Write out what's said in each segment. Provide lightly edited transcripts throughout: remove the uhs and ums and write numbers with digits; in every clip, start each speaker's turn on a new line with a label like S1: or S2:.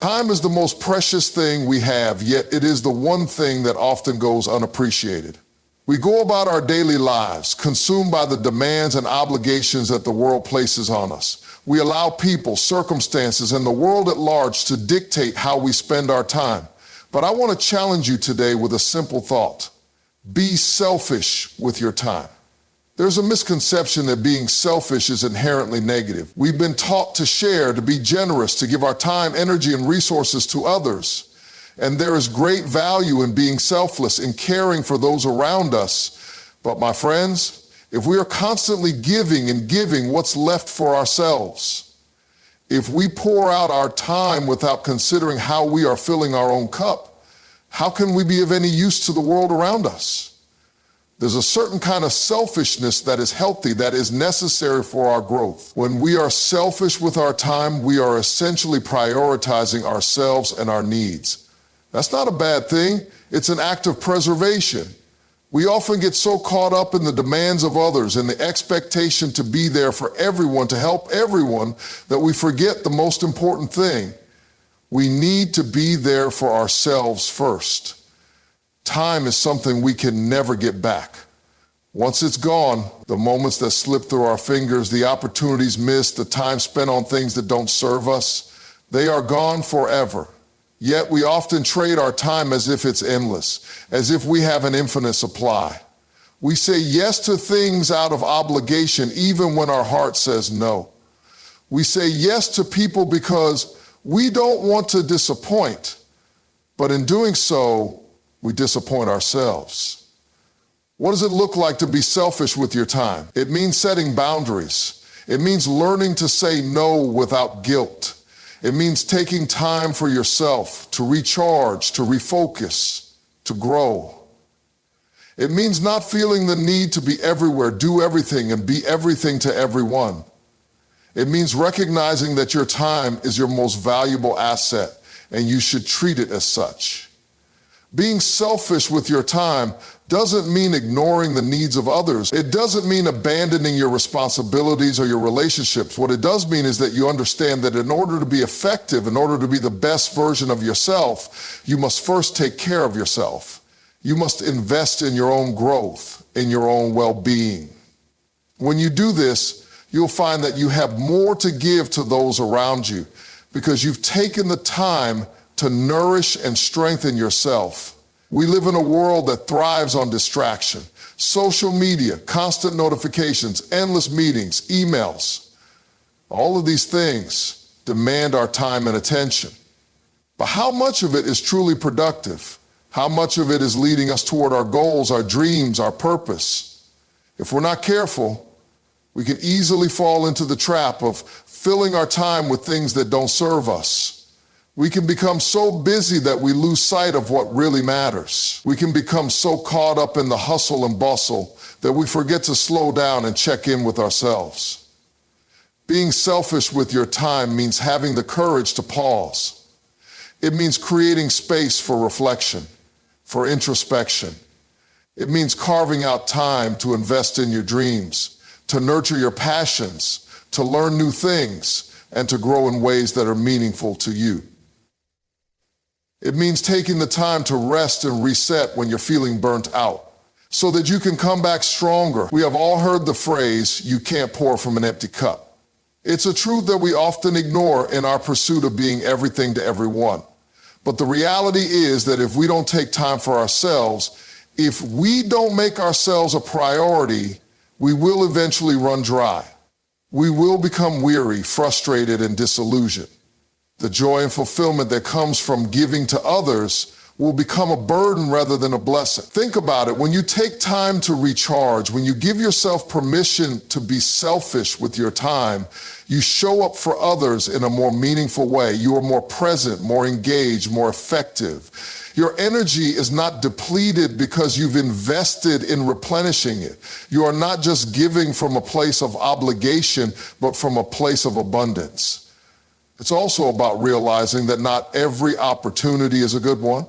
S1: Time is the most precious thing we have, yet it is the one thing that often goes unappreciated. We go about our daily lives, consumed by the demands and obligations that the world places on us. We allow people, circumstances, and the world at large to dictate how we spend our time. But I want to challenge you today with a simple thought. Be selfish with your time. There's a misconception that being selfish is inherently negative. We've been taught to share, to be generous, to give our time, energy, and resources to others. And there is great value in being selfless, in caring for those around us. But my friends, if we are constantly giving and giving, what's left for ourselves? If we pour out our time without considering how we are filling our own cup, how can we be of any use to the world around us? There's a certain kind of selfishness that is healthy, that is necessary for our growth. When we are selfish with our time, we are essentially prioritizing ourselves and our needs. That's not a bad thing. It's an act of preservation. We often get so caught up in the demands of others and the expectation to be there for everyone, to help everyone, that we forget the most important thing. We need to be there for ourselves first. Time is something we can never get back. Once it's gone, the moments that slip through our fingers, the opportunities missed, the time spent on things that don't serve us, they are gone forever. Yet we often trade our time as if it's endless, as if we have an infinite supply. We say yes to things out of obligation, even when our heart says no. We say yes to people because we don't want to disappoint, but in doing so, we disappoint ourselves. What does it look like to be selfish with your time? It means setting boundaries. It means learning to say no without guilt. It means taking time for yourself, to recharge, to refocus, to grow. It means not feeling the need to be everywhere, do everything, and be everything to everyone. It means recognizing that your time is your most valuable asset, and you should treat it as such. Being selfish with your time doesn't mean ignoring the needs of others. It doesn't mean abandoning your responsibilities or your relationships. What it does mean is that you understand that in order to be effective, in order to be the best version of yourself, you must first take care of yourself. You must invest in your own growth, in your own well-being. When you do this, you'll find that you have more to give to those around you because you've taken the time to nourish and strengthen yourself. We live in a world that thrives on distraction. Social media, constant notifications, endless meetings, emails. All of these things demand our time and attention. But how much of it is truly productive? How much of it is leading us toward our goals, our dreams, our purpose? If we're not careful, we can easily fall into the trap of filling our time with things that don't serve us. We can become so busy that we lose sight of what really matters. We can become so caught up in the hustle and bustle that we forget to slow down and check in with ourselves. Being selfish with your time means having the courage to pause. It means creating space for reflection, for introspection. It means carving out time to invest in your dreams, to nurture your passions, to learn new things, and to grow in ways that are meaningful to you. It means taking the time to rest and reset when you're feeling burnt out, so that you can come back stronger. We have all heard the phrase, "You can't pour from an empty cup." It's a truth that we often ignore in our pursuit of being everything to everyone. But the reality is that if we don't take time for ourselves, if we don't make ourselves a priority, we will eventually run dry. We will become weary, frustrated, and disillusioned. The joy and fulfillment that comes from giving to others will become a burden rather than a blessing. Think about it. When you take time to recharge, when you give yourself permission to be selfish with your time, you show up for others in a more meaningful way. You are more present, more engaged, more effective. Your energy is not depleted because you've invested in replenishing it. You are not just giving from a place of obligation, but from a place of abundance. It's also about realizing that not every opportunity is a good one.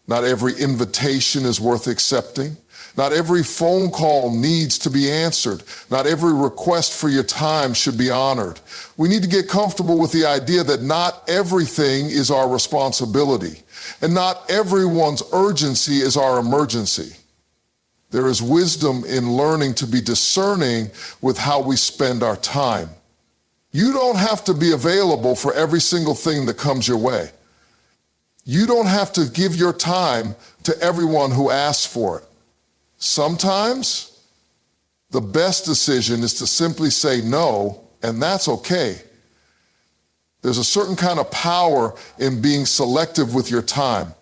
S1: Not every invitation is worth accepting. Not every phone call needs to be answered. Not every request for your time should be honored. We need to get comfortable with the idea that not everything is our responsibility, and not everyone's urgency is our emergency. There is wisdom in learning to be discerning with how we spend our time. You don't have to be available for every single thing that comes your way. You don't have to give your time to everyone who asks for it. Sometimes, the best decision is to simply say no, and that's okay. There's a certain kind of power in being selective with your time.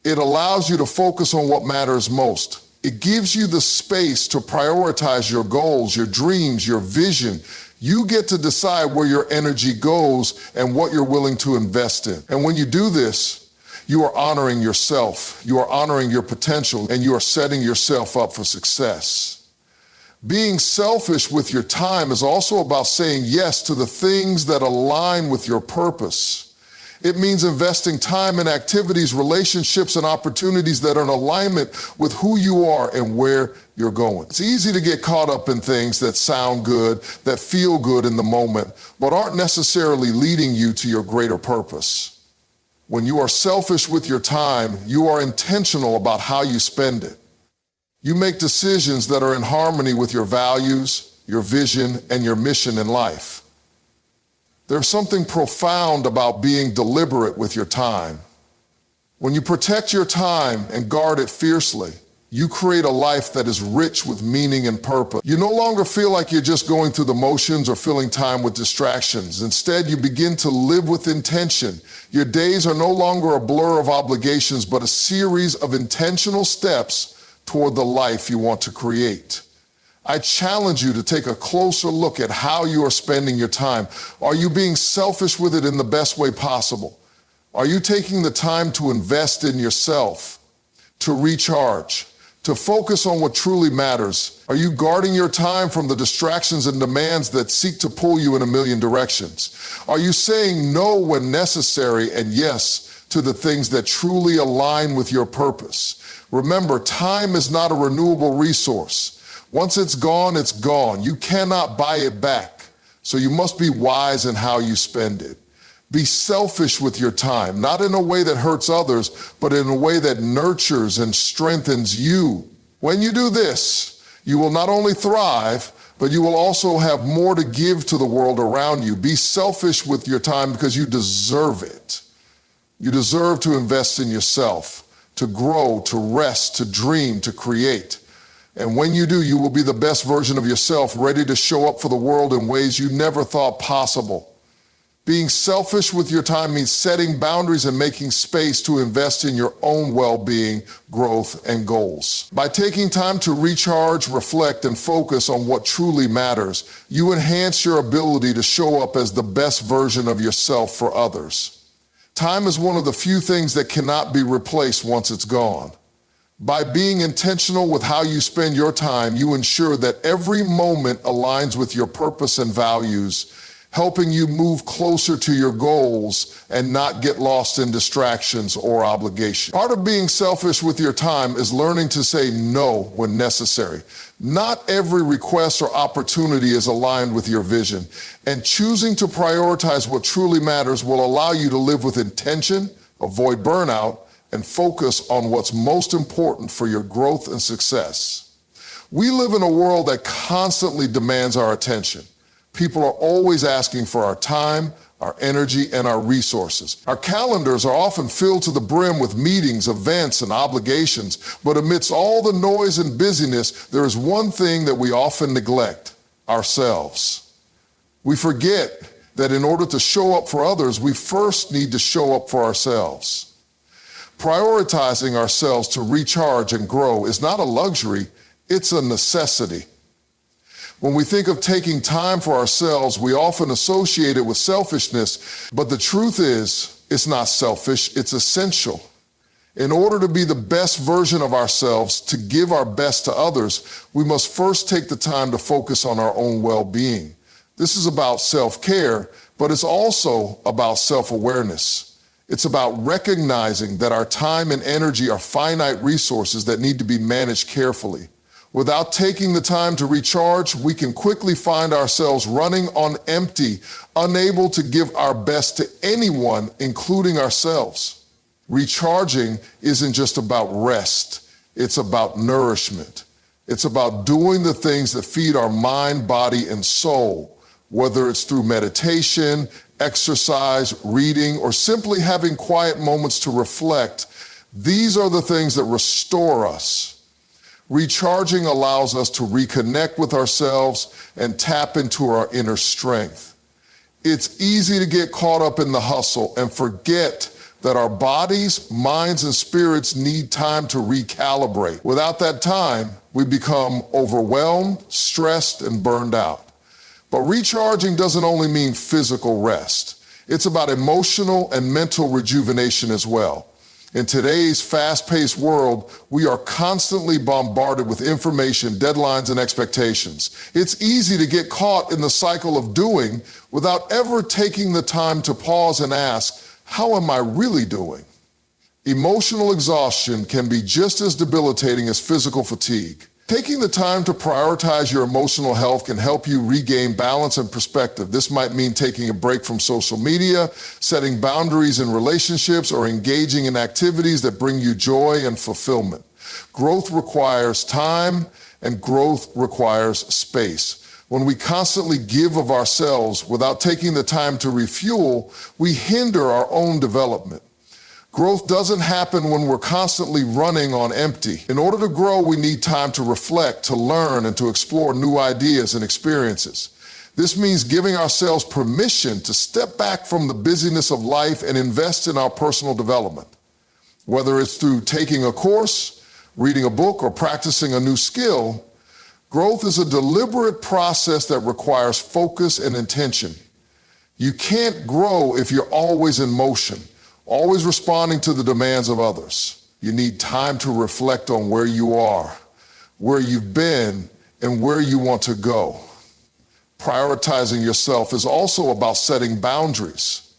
S1: It allows you to focus on what matters most. It gives you the space to prioritize your goals, your dreams, your vision. You get to decide where your energy goes and what you're willing to invest in. And when you do this, you are honoring yourself, you are honoring your potential, and you are setting yourself up for success. Being selfish with your time is also about saying yes to the things that align with your purpose. It means investing time in activities, relationships, and opportunities that are in alignment with who you are and where you're going. It's easy to get caught up in things that sound good, that feel good in the moment, but aren't necessarily leading you to your greater purpose. When you are selfish with your time, you are intentional about how you spend it. You make decisions that are in harmony with your values, your vision, and your mission in life. There's something profound about being deliberate with your time. When you protect your time and guard it fiercely, you create a life that is rich with meaning and purpose. You no longer feel like you're just going through the motions or filling time with distractions. Instead, you begin to live with intention. Your days are no longer a blur of obligations, but a series of intentional steps toward the life you want to create. I challenge you to take a closer look at how you are spending your time. Are you being selfish with it in the best way possible? Are you taking the time to invest in yourself, to recharge, to focus on what truly matters? Are you guarding your time from the distractions and demands that seek to pull you in a million directions? Are you saying no when necessary and yes to the things that truly align with your purpose? Remember, time is not a renewable resource. Once it's gone, it's gone. You cannot buy it back. So you must be wise in how you spend it. Be selfish with your time, not in a way that hurts others, but in a way that nurtures and strengthens you. When you do this, you will not only thrive, but you will also have more to give to the world around you. Be selfish with your time because you deserve it. You deserve to invest in yourself, to grow, to rest, to dream, to create. And when you do, you will be the best version of yourself, ready to show up for the world in ways you never thought possible. Being selfish with your time means setting boundaries and making space to invest in your own well-being, growth, and goals. By taking time to recharge, reflect, and focus on what truly matters, you enhance your ability to show up as the best version of yourself for others. Time is one of the few things that cannot be replaced once it's gone. By being intentional with how you spend your time, you ensure that every moment aligns with your purpose and values, helping you move closer to your goals and not get lost in distractions or obligations. Part of being selfish with your time is learning to say no when necessary. Not every request or opportunity is aligned with your vision, and choosing to prioritize what truly matters will allow you to live with intention, avoid burnout, and focus on what's most important for your growth and success. We live in a world that constantly demands our attention. People are always asking for our time, our energy, and our resources. Our calendars are often filled to the brim with meetings, events, and obligations, but amidst all the noise and busyness, there is one thing that we often neglect: ourselves. We forget that in order to show up for others, we first need to show up for ourselves. Prioritizing ourselves to recharge and grow is not a luxury, it's a necessity. When we think of taking time for ourselves, we often associate it with selfishness, but the truth is, it's not selfish, it's essential. In order to be the best version of ourselves, to give our best to others, we must first take the time to focus on our own well-being. This is about self-care, but it's also about self-awareness. It's about recognizing that our time and energy are finite resources that need to be managed carefully. Without taking the time to recharge, we can quickly find ourselves running on empty, unable to give our best to anyone, including ourselves. Recharging isn't just about rest, it's about nourishment. It's about doing the things that feed our mind, body, and soul, whether it's through meditation, exercise, reading, or simply having quiet moments to reflect. These are the things that restore us. Recharging allows us to reconnect with ourselves and tap into our inner strength. It's easy to get caught up in the hustle and forget that our bodies, minds, and spirits need time to recalibrate. Without that time, we become overwhelmed, stressed, and burned out. But recharging doesn't only mean physical rest. It's about emotional and mental rejuvenation as well. In today's fast-paced world, we are constantly bombarded with information, deadlines, and expectations. It's easy to get caught in the cycle of doing without ever taking the time to pause and ask, how am I really doing? Emotional exhaustion can be just as debilitating as physical fatigue. Taking the time to prioritize your emotional health can help you regain balance and perspective. This might mean taking a break from social media, setting boundaries in relationships, or engaging in activities that bring you joy and fulfillment. Growth requires time, and growth requires space. When we constantly give of ourselves without taking the time to refuel, we hinder our own development. Growth doesn't happen when we're constantly running on empty. In order to grow, we need time to reflect, to learn, and to explore new ideas and experiences. This means giving ourselves permission to step back from the busyness of life and invest in our personal development. Whether it's through taking a course, reading a book, or practicing a new skill, growth is a deliberate process that requires focus and intention. You can't grow if you're always in motion, always responding to the demands of others. You need time to reflect on where you are, where you've been, and where you want to go. Prioritizing yourself is also about setting boundaries.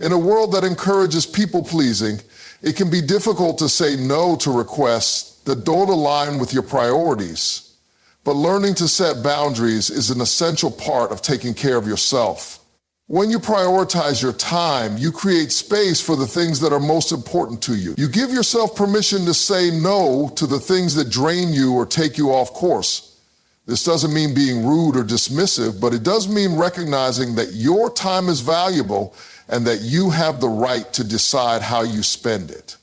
S1: In a world that encourages people-pleasing, it can be difficult to say no to requests that don't align with your priorities. But learning to set boundaries is an essential part of taking care of yourself. When you prioritize your time, you create space for the things that are most important to you. You give yourself permission to say no to the things that drain you or take you off course. This doesn't mean being rude or dismissive, but it does mean recognizing that your time is valuable and that you have the right to decide how you spend it.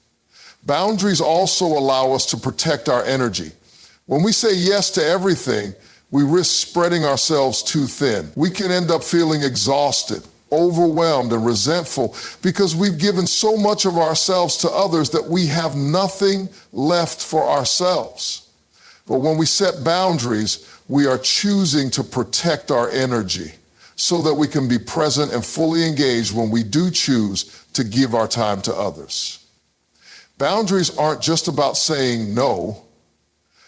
S1: Boundaries also allow us to protect our energy. When we say yes to everything, we risk spreading ourselves too thin. We can end up feeling exhausted, overwhelmed, and resentful because we've given so much of ourselves to others that we have nothing left for ourselves. But when we set boundaries, we are choosing to protect our energy so that we can be present and fully engaged when we do choose to give our time to others. Boundaries aren't just about saying no.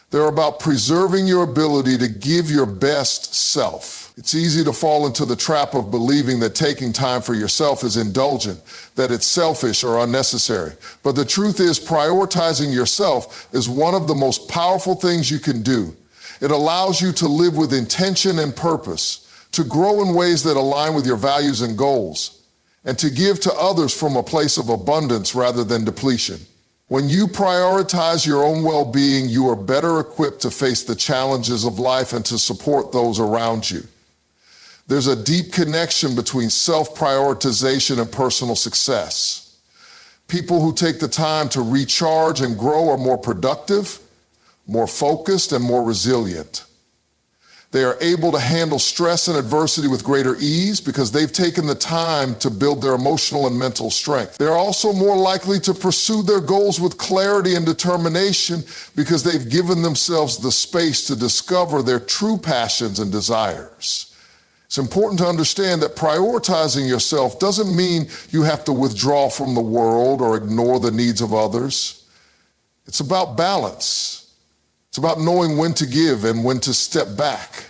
S1: They're about preserving your ability to give your best self. It's easy to fall into the trap of believing that taking time for yourself is indulgent, that it's selfish or unnecessary. But the truth is, prioritizing yourself is one of the most powerful things you can do. It allows you to live with intention and purpose, to grow in ways that align with your values and goals, and to give to others from a place of abundance rather than depletion. When you prioritize your own well-being, you are better equipped to face the challenges of life and to support those around you. There's a deep connection between self-prioritization and personal success. People who take the time to recharge and grow are more productive, more focused, and more resilient. They are able to handle stress and adversity with greater ease because they've taken the time to build their emotional and mental strength. They're also more likely to pursue their goals with clarity and determination because they've given themselves the space to discover their true passions and desires. It's important to understand that prioritizing yourself doesn't mean you have to withdraw from the world or ignore the needs of others. It's about balance. It's about knowing when to give and when to step back.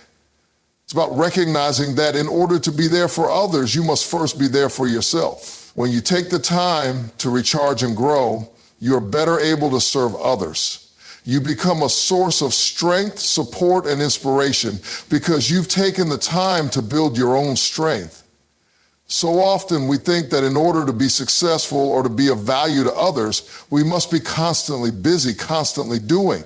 S1: It's about recognizing that in order to be there for others, you must first be there for yourself. When you take the time to recharge and grow, you're better able to serve others. You become a source of strength, support, and inspiration because you've taken the time to build your own strength. So often we think that in order to be successful or to be of value to others, we must be constantly busy, constantly doing.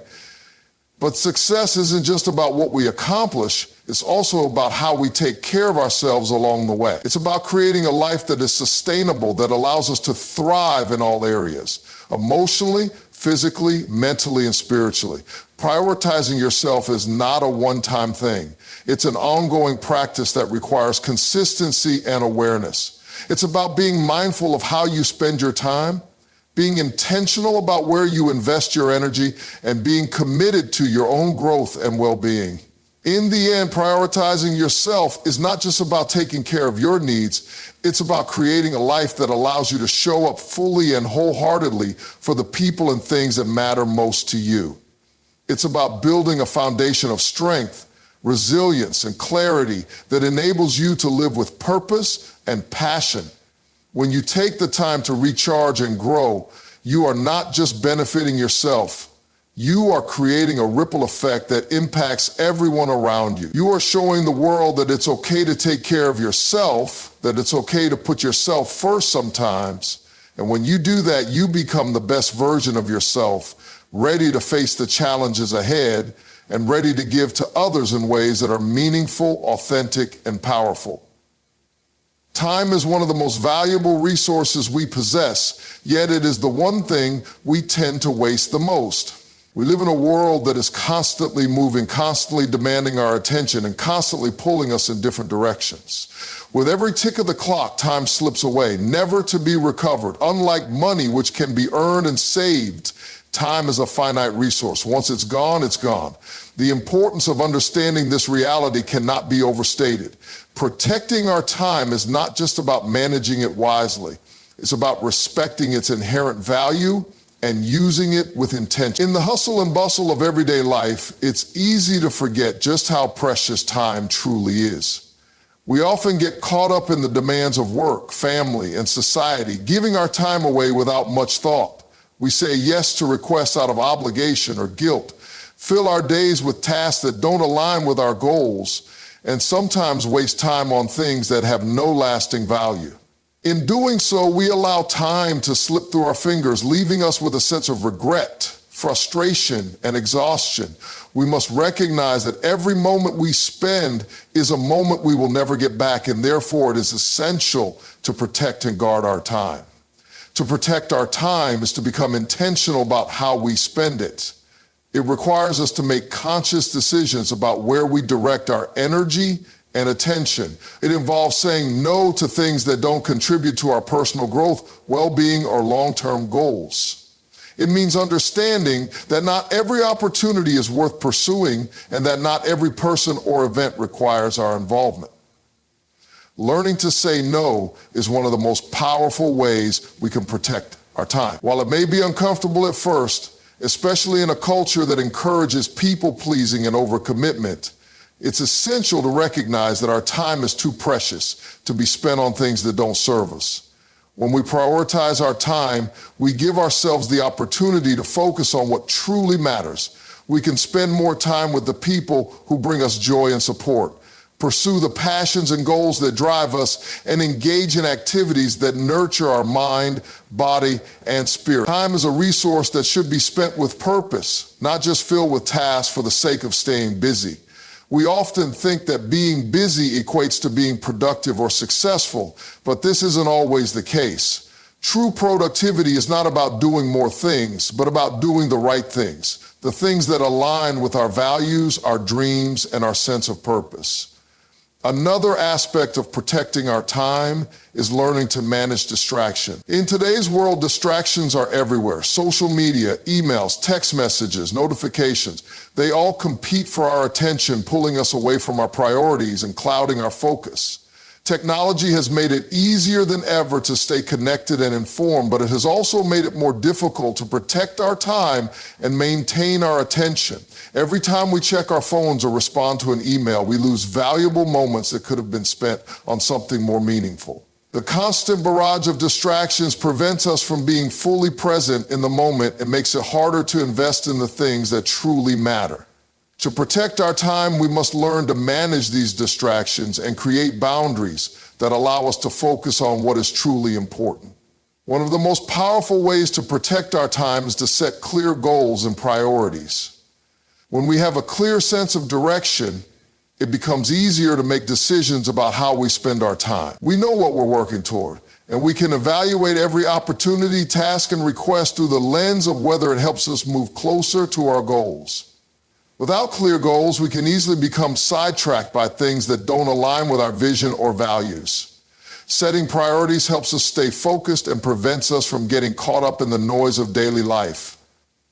S1: But success isn't just about what we accomplish, it's also about how we take care of ourselves along the way. It's about creating a life that is sustainable, that allows us to thrive in all areas, emotionally, physically, mentally, and spiritually. Prioritizing yourself is not a one-time thing. It's an ongoing practice that requires consistency and awareness. It's about being mindful of how you spend your time, being intentional about where you invest your energy, and being committed to your own growth and well-being. In the end, prioritizing yourself is not just about taking care of your needs, it's about creating a life that allows you to show up fully and wholeheartedly for the people and things that matter most to you. It's about building a foundation of strength, resilience, and clarity that enables you to live with purpose and passion. When you take the time to recharge and grow, you are not just benefiting yourself. You are creating a ripple effect that impacts everyone around you. You are showing the world that it's okay to take care of yourself, that it's okay to put yourself first sometimes. And when you do that, you become the best version of yourself, ready to face the challenges ahead and ready to give to others in ways that are meaningful, authentic, and powerful. Time is one of the most valuable resources we possess, yet it is the one thing we tend to waste the most. We live in a world that is constantly moving, constantly demanding our attention, and constantly pulling us in different directions. With every tick of the clock, time slips away, never to be recovered. Unlike money, which can be earned and saved, time is a finite resource. Once it's gone, it's gone. The importance of understanding this reality cannot be overstated. Protecting our time is not just about managing it wisely. It's about respecting its inherent value and using it with intention. In the hustle and bustle of everyday life, it's easy to forget just how precious time truly is. We often get caught up in the demands of work, family, and society, giving our time away without much thought. We say yes to requests out of obligation or guilt, fill our days with tasks that don't align with our goals, and sometimes waste time on things that have no lasting value. In doing so, we allow time to slip through our fingers, leaving us with a sense of regret, frustration, and exhaustion. We must recognize that every moment we spend is a moment we will never get back, and therefore it is essential to protect and guard our time. To protect our time is to become intentional about how we spend it. It requires us to make conscious decisions about where we direct our energy and attention. It involves saying no to things that don't contribute to our personal growth, well-being, or long-term goals. It means understanding that not every opportunity is worth pursuing and that not every person or event requires our involvement. Learning to say no is one of the most powerful ways we can protect our time. While it may be uncomfortable at first, especially in a culture that encourages people-pleasing and overcommitment, it's essential to recognize that our time is too precious to be spent on things that don't serve us. When we prioritize our time, we give ourselves the opportunity to focus on what truly matters. We can spend more time with the people who bring us joy and support, pursue the passions and goals that drive us, and engage in activities that nurture our mind, body, and spirit. Time is a resource that should be spent with purpose, not just filled with tasks for the sake of staying busy. We often think that being busy equates to being productive or successful, but this isn't always the case. True productivity is not about doing more things, but about doing the right things, the things that align with our values, our dreams, and our sense of purpose. Another aspect of protecting our time is learning to manage distraction. In today's world, distractions are everywhere. Social media, emails, text messages, notifications, they all compete for our attention, pulling us away from our priorities and clouding our focus. Technology has made it easier than ever to stay connected and informed, but it has also made it more difficult to protect our time and maintain our attention. Every time we check our phones or respond to an email, we lose valuable moments that could have been spent on something more meaningful. The constant barrage of distractions prevents us from being fully present in the moment and makes it harder to invest in the things that truly matter. To protect our time, we must learn to manage these distractions and create boundaries that allow us to focus on what is truly important. One of the most powerful ways to protect our time is to set clear goals and priorities. When we have a clear sense of direction, it becomes easier to make decisions about how we spend our time. We know what we're working toward, and we can evaluate every opportunity, task, and request through the lens of whether it helps us move closer to our goals. Without clear goals, we can easily become sidetracked by things that don't align with our vision or values. Setting priorities helps us stay focused and prevents us from getting caught up in the noise of daily life.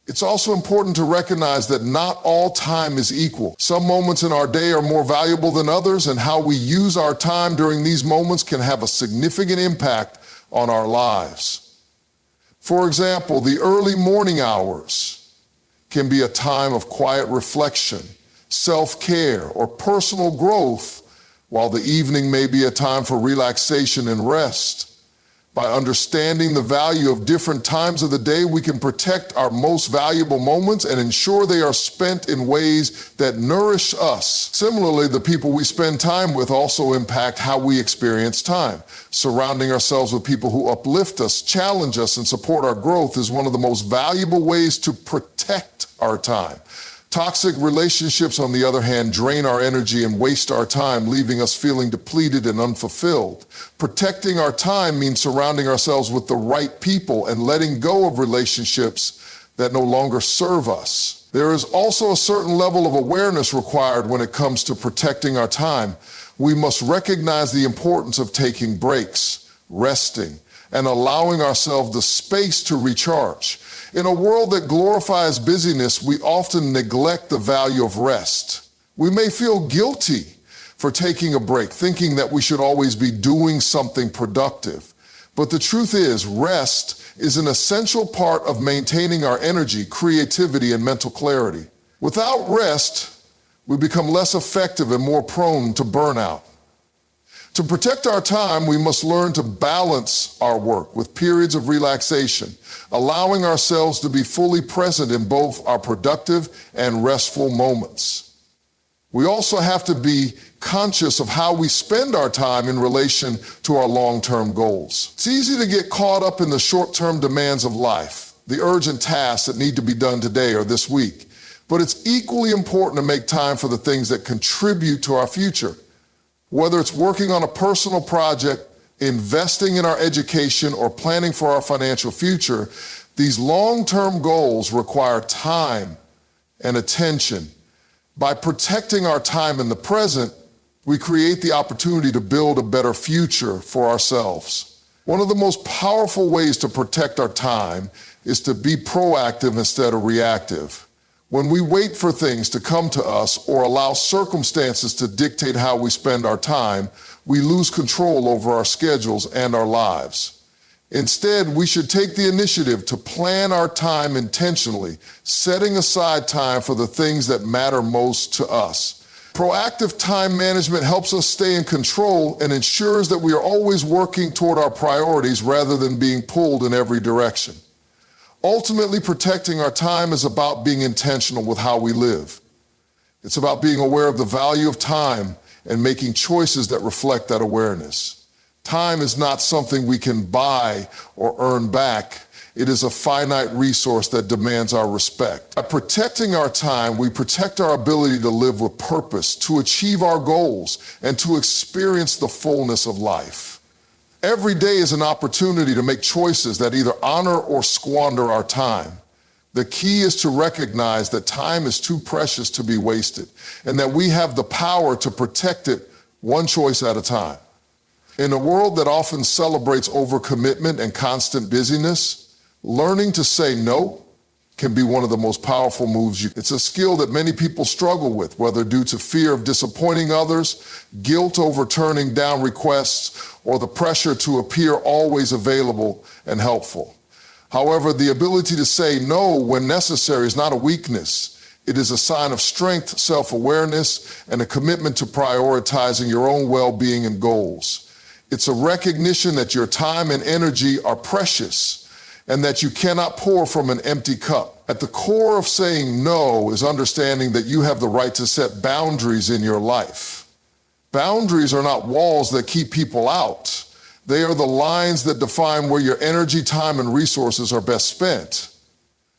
S1: It's also important to recognize that not all time is equal. Some moments in our day are more valuable than others, and how we use our time during these moments can have a significant impact on our lives. For example, the early morning hours can be a time of quiet reflection, self-care, or personal growth, while the evening may be a time for relaxation and rest. By understanding the value of different times of the day, we can protect our most valuable moments and ensure they are spent in ways that nourish us. Similarly, the people we spend time with also impact how we experience time. Surrounding ourselves with people who uplift us, challenge us, and support our growth is one of the most valuable ways to protect our time. Toxic relationships, on the other hand, drain our energy and waste our time, leaving us feeling depleted and unfulfilled. Protecting our time means surrounding ourselves with the right people and letting go of relationships that no longer serve us. There is also a certain level of awareness required when it comes to protecting our time. We must recognize the importance of taking breaks, resting, and allowing ourselves the space to recharge. In a world that glorifies busyness, we often neglect the value of rest. We may feel guilty for taking a break, thinking that we should always be doing something productive. But the truth is, rest is an essential part of maintaining our energy, creativity, and mental clarity. Without rest, we become less effective and more prone to burnout. To protect our time, we must learn to balance our work with periods of relaxation, allowing ourselves to be fully present in both our productive and restful moments. We also have to be conscious of how we spend our time in relation to our long-term goals. It's easy to get caught up in the short-term demands of life, the urgent tasks that need to be done today or this week. But it's equally important to make time for the things that contribute to our future. Whether it's working on a personal project, investing in our education, or planning for our financial future, these long-term goals require time and attention. By protecting our time in the present, we create the opportunity to build a better future for ourselves. One of the most powerful ways to protect our time is to be proactive instead of reactive. When we wait for things to come to us or allow circumstances to dictate how we spend our time, we lose control over our schedules and our lives. Instead, we should take the initiative to plan our time intentionally, setting aside time for the things that matter most to us. Proactive time management helps us stay in control and ensures that we are always working toward our priorities rather than being pulled in every direction. Ultimately, protecting our time is about being intentional with how we live. It's about being aware of the value of time and making choices that reflect that awareness. Time is not something we can buy or earn back. It is a finite resource that demands our respect. By protecting our time, we protect our ability to live with purpose, to achieve our goals, and to experience the fullness of life. Every day is an opportunity to make choices that either honor or squander our time. The key is to recognize that time is too precious to be wasted, and that we have the power to protect it one choice at a time. In a world that often celebrates overcommitment and constant busyness, learning to say no can be one of the most powerful moves. It's a skill that many people struggle with, whether due to fear of disappointing others, guilt over turning down requests, or the pressure to appear always available and helpful. However, the ability to say no when necessary is not a weakness. It is a sign of strength, self-awareness, and a commitment to prioritizing your own well-being and goals. It's a recognition that your time and energy are precious and that you cannot pour from an empty cup. At the core of saying no is understanding that you have the right to set boundaries in your life. Boundaries are not walls that keep people out. They are the lines that define where your energy, time, and resources are best spent.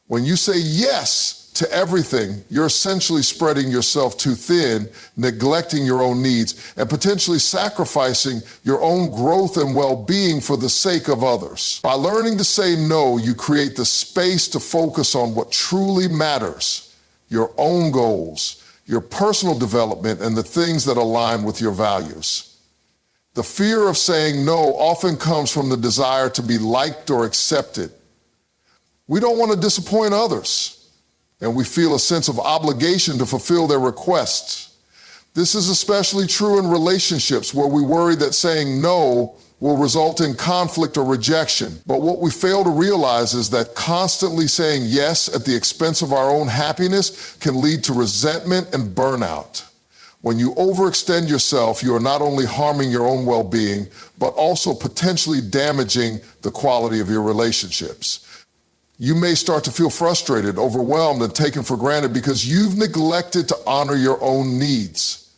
S1: When you say yes to everything, you're essentially spreading yourself too thin, neglecting your own needs, and potentially sacrificing your own growth and well-being for the sake of others. By learning to say no, you create the space to focus on what truly matters, your own goals, your personal development, and the things that align with your values. The fear of saying no often comes from the desire to be liked or accepted. We don't want to disappoint others, and we feel a sense of obligation to fulfill their requests. This is especially true in relationships where we worry that saying no will result in conflict or rejection. But what we fail to realize is that constantly saying yes at the expense of our own happiness can lead to resentment and burnout. When you overextend yourself, you are not only harming your own well-being, but also potentially damaging the quality of your relationships. You may start to feel frustrated, overwhelmed, and taken for granted because you've neglected to honor your own needs.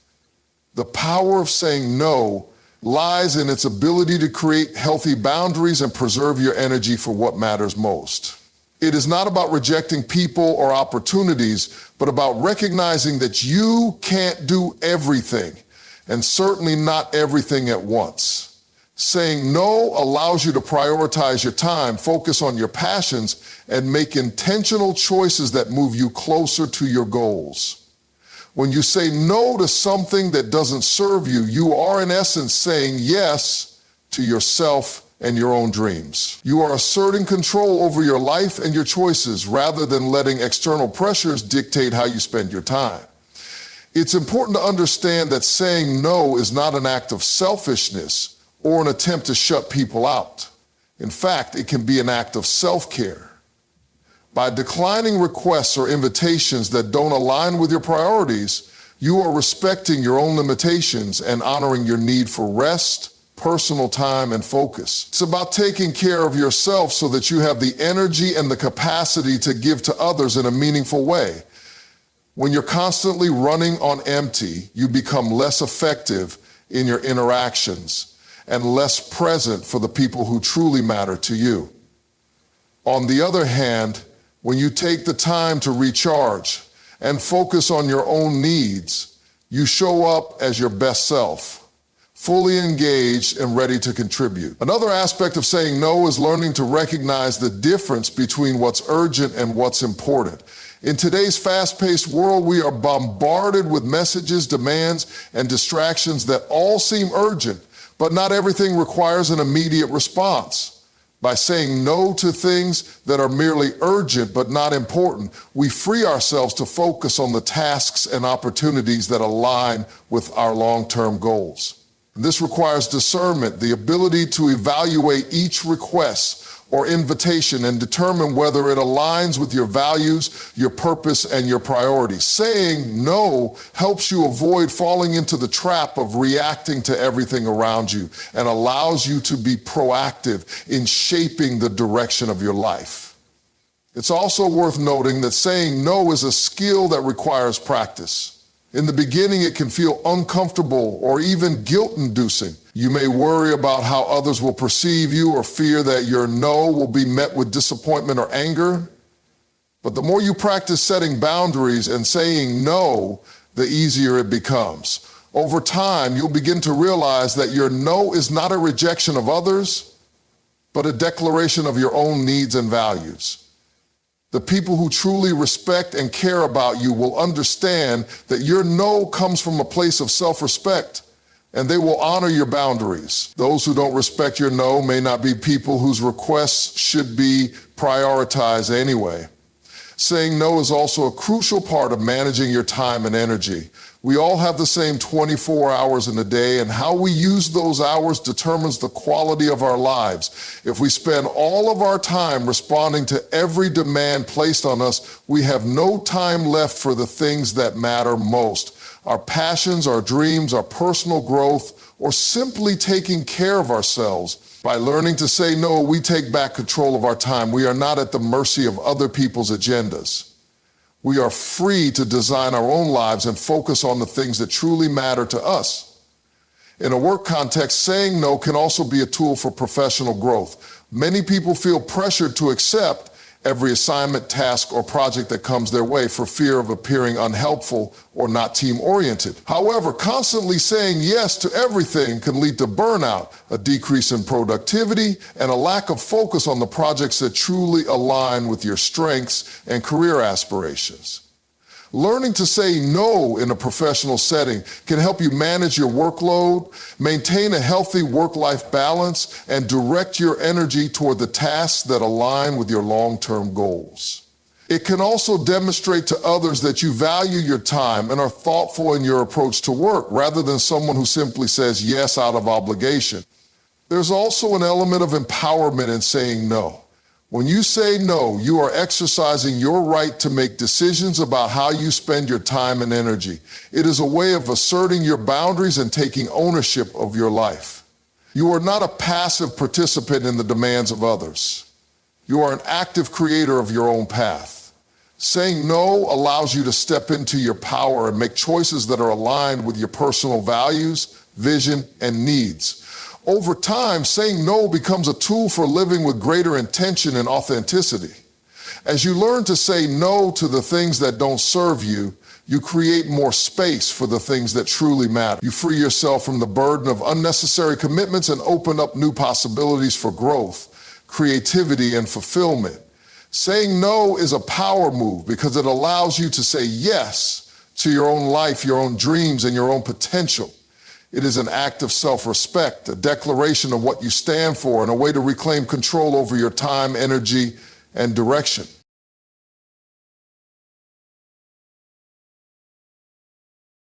S1: The power of saying no lies in its ability to create healthy boundaries and preserve your energy for what matters most. It is not about rejecting people or opportunities, but about recognizing that you can't do everything, and certainly not everything at once. Saying no allows you to prioritize your time, focus on your passions, and make intentional choices that move you closer to your goals. When you say no to something that doesn't serve you, you are in essence saying yes to yourself and your own dreams. You are asserting control over your life and your choices rather than letting external pressures dictate how you spend your time. It's important to understand that saying no is not an act of selfishness or an attempt to shut people out. In fact, it can be an act of self-care. By declining requests or invitations that don't align with your priorities, you are respecting your own limitations and honoring your need for rest, personal time, and focus. It's about taking care of yourself so that you have the energy and the capacity to give to others in a meaningful way. When you're constantly running on empty, you become less effective in your interactions and less present for the people who truly matter to you. On the other hand, when you take the time to recharge and focus on your own needs, you show up as your best self, fully engaged and ready to contribute. Another aspect of saying no is learning to recognize the difference between what's urgent and what's important. In today's fast-paced world, we are bombarded with messages, demands, and distractions that all seem urgent, but not everything requires an immediate response. By saying no to things that are merely urgent but not important, we free ourselves to focus on the tasks and opportunities that align with our long-term goals. This requires discernment, the ability to evaluate each request or invitation and determine whether it aligns with your values, your purpose, and your priorities. Saying no helps you avoid falling into the trap of reacting to everything around you and allows you to be proactive in shaping the direction of your life. It's also worth noting that saying no is a skill that requires practice. In the beginning, it can feel uncomfortable or even guilt-inducing. You may worry about how others will perceive you or fear that your no will be met with disappointment or anger. But the more you practice setting boundaries and saying no, the easier it becomes. Over time, you'll begin to realize that your no is not a rejection of others, but a declaration of your own needs and values. The people who truly respect and care about you will understand that your no comes from a place of self-respect, and they will honor your boundaries. Those who don't respect your no may not be people whose requests should be prioritized anyway. Saying no is also a crucial part of managing your time and energy. We all have the same 24 hours in a day, and how we use those hours determines the quality of our lives. If we spend all of our time responding to every demand placed on us, we have no time left for the things that matter most. Our passions, our dreams, our personal growth, or simply taking care of ourselves. By learning to say no, we take back control of our time. We are not at the mercy of other people's agendas. We are free to design our own lives and focus on the things that truly matter to us. In a work context, saying no can also be a tool for professional growth. Many people feel pressured to accept every assignment, task, or project that comes their way for fear of appearing unhelpful or not team-oriented. However, constantly saying yes to everything can lead to burnout, a decrease in productivity, and a lack of focus on the projects that truly align with your strengths and career aspirations. Learning to say no in a professional setting can help you manage your workload, maintain a healthy work-life balance, and direct your energy toward the tasks that align with your long-term goals. It can also demonstrate to others that you value your time and are thoughtful in your approach to work, rather than someone who simply says yes out of obligation. There's also an element of empowerment in saying no. When you say no, you are exercising your right to make decisions about how you spend your time and energy. It is a way of asserting your boundaries and taking ownership of your life. You are not a passive participant in the demands of others. You are an active creator of your own path. Saying no allows you to step into your power and make choices that are aligned with your personal values, vision, and needs. Over time, saying no becomes a tool for living with greater intention and authenticity. As you learn to say no to the things that don't serve you, you create more space for the things that truly matter. You free yourself from the burden of unnecessary commitments and open up new possibilities for growth, creativity, and fulfillment. Saying no is a power move because it allows you to say yes to your own life, your own dreams, and your own potential. It is an act of self-respect, a declaration of what you stand for, and a way to reclaim control over your time, energy, and direction.